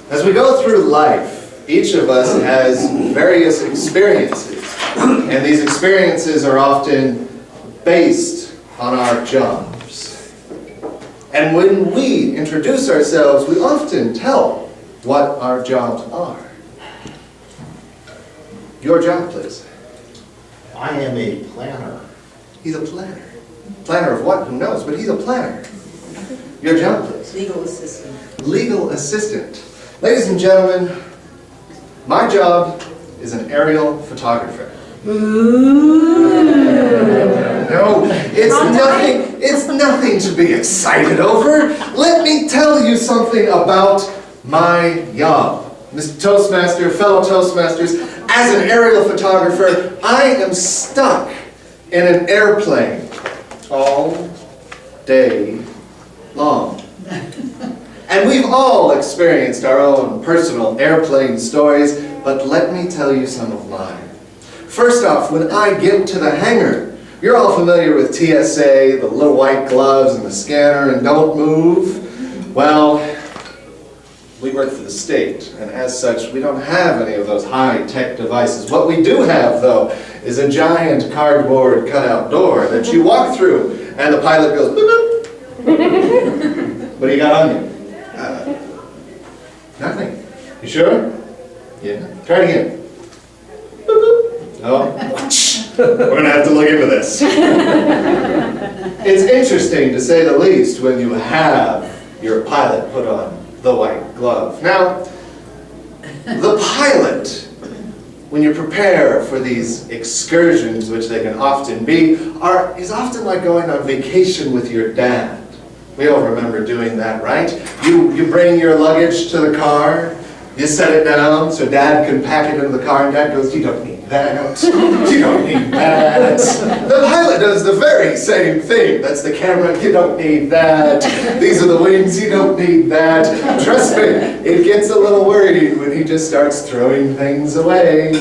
As we go through life, each of us has various experiences, and these experiences are often based on our jobs. And when we introduce ourselves, we often tell what our jobs are. Your job, please. I am a planner. He's a planner. Planner of what? Who knows? But he's a planner. Your job, please. Legal assistant. Legal assistant. Ladies and gentlemen, my job is an aerial photographer. No, it's nothing to be excited over. Let me tell you something about my job. Mr. Toastmaster, fellow Toastmasters, as an aerial photographer, I am stuck in an airplane all day long. And we've all experienced our own personal airplane stories, but let me tell you some of mine. First off, when I get to the hangar, you're all familiar with TSA, the little white gloves and the scanner and don't move. Well, we work for the state, and as such, we don't have any of those high-tech devices. What we do have, though, is a giant cardboard cutout door that you walk through, and the pilot goes, boop, boop. What do you got on you? Nothing. You sure? Yeah. Try it again. Boop, boop. Oh. We're going to have to look into this. It's interesting, to say the least, when you have your pilot put on the white glove. Now, the pilot, when you prepare for these excursions, which they can often be, is often like going on vacation with your dad. We all remember doing that, right? You bring your luggage to the car, you set it down so Dad can pack it into the car, and Dad goes, "You don't need that, you don't need that." The pilot does the very same thing. That's the camera, you don't need that. These are the wings, you don't need that. Trust me, it gets a little worried when he just starts throwing things away.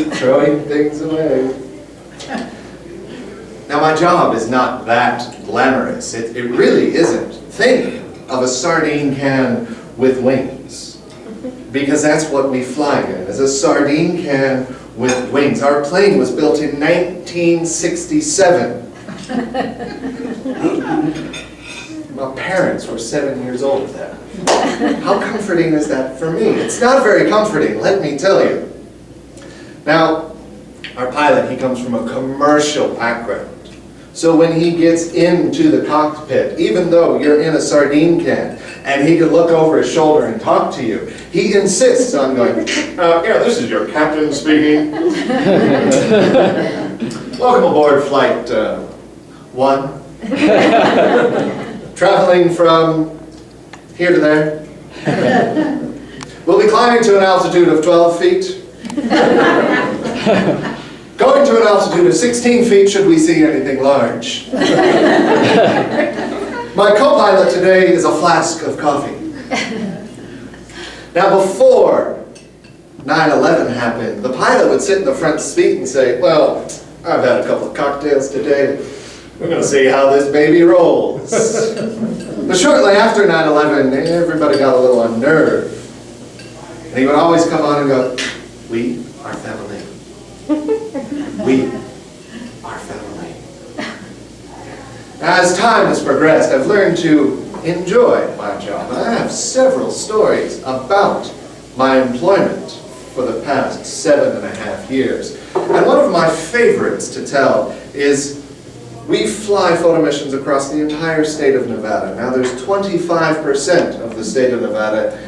Now, my job is not that glamorous. It really isn't. Think of a sardine can with wings, because that's what we fly in, is a sardine can with wings. Our plane was built in 1967. My parents were 7 years old then. How comforting is that for me? It's not very comforting, let me tell you. Now, our pilot, he comes from a commercial background. So when he gets into the cockpit, even though you're in a sardine can, and he can look over his shoulder and talk to you, he insists on going, "Yeah, this is your captain speaking. Welcome aboard flight 1. Traveling from here to there. We'll be climbing to an altitude of 12 feet. Going to an altitude of 16 feet should we see anything large. My co-pilot today is a flask of coffee." Now, before 9/11 happened, the pilot would sit in the front seat and say, "Well, I've had a couple of cocktails today. We're going to see how this baby rolls." But shortly after 9/11, everybody got a little unnerved. And he would always come on and go, "We are family. We are family." As time has progressed, I've learned to enjoy my job. I have several stories about my employment for the past 7.5 years. And one of my favorites to tell is we fly photo missions across the entire state of Nevada. Now, there's 25% of the state of Nevada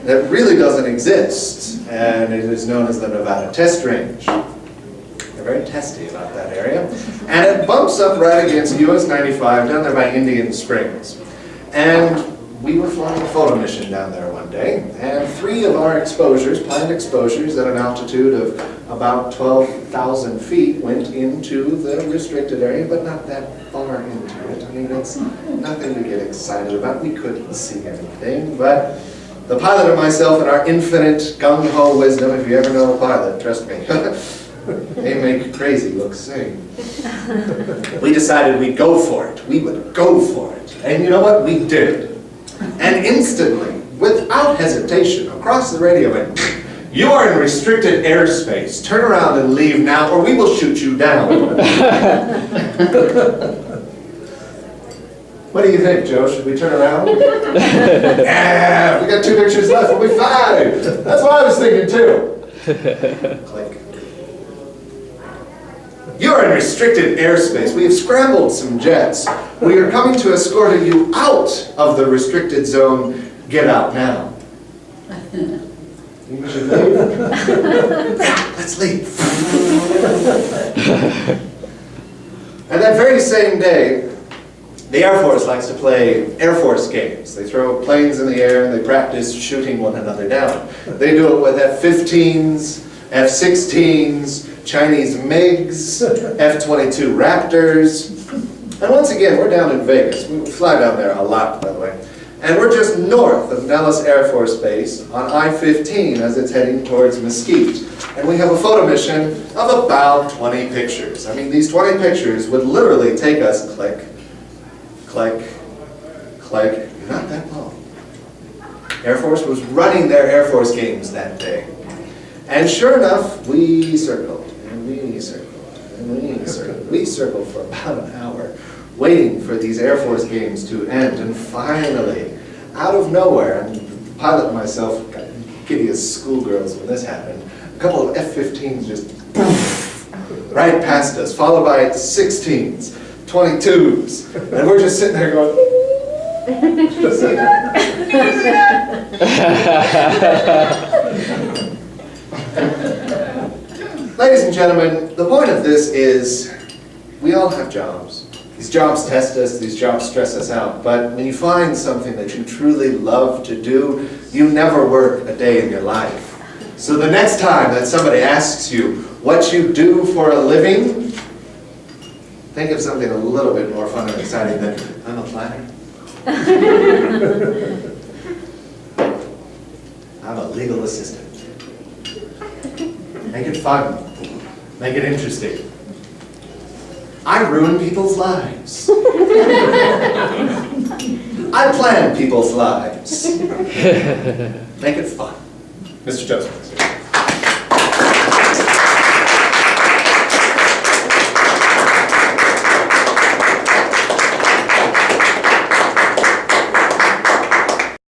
that really doesn't exist, and it is known as the Nevada Test Range. They're very testy about that area. And it bumps up right against US 95 down there by Indian Springs. And we were flying a photo mission down there one day, and 3 of our exposures, planned exposures at an altitude of about 12,000 feet, went into the restricted area, but not that far into it. I mean, it's nothing to get excited about. We couldn't see anything, but the pilot and myself, and our infinite gung-ho wisdom, if you ever know a pilot, trust me, they make crazy look sane. We decided we'd go for it. We would go for it. And you know what? We did. And instantly, without hesitation, across the radio, and "You are in restricted airspace. Turn around and leave now, or we will shoot you down." What do you think, Joe? Should we turn around? Yeah, we got 2 pictures left. We'll be fine. That's what I was thinking too. Click. "You are in restricted airspace. We have scrambled some jets. We are coming to escort you out of the restricted zone. Get out now." You should leave. Yeah, let's leave. And that very same day, the Air Force likes to play Air Force games. They throw planes in the air and they practice shooting one another down. They do it with F-15s, F-16s, Chinese MiGs, F-22 Raptors. And once again, we're down in Vegas. We fly down there a lot, by the way. And we're just north of Nellis Air Force Base on I-15 as it's heading towards Mesquite. And we have a photo mission of about 20 pictures. I mean, these 20 pictures would literally take us click, click, click, not that long. Air Force was running their Air Force games that day. And sure enough, we circled, and we circled, and we circled. We circled for about an hour, waiting for these Air Force games to end. And finally, out of nowhere, and the pilot and myself got giddy as schoolgirls when this happened, a couple of F-15s just poof, right past us, followed by 16s, 22s, and we're just sitting there going, Ladies and gentlemen, the point of this is we all have jobs. These jobs test us, these jobs stress us out, but when you find something that you truly love to do, you never work a day in your life. So the next time that somebody asks you what you do for a living, think of something a little bit more fun and exciting than, "I'm a planner." "I'm a legal assistant." Make it fun. Make it interesting. "I ruin people's lives." "I plan people's lives." Make it fun. Mr. Joseph.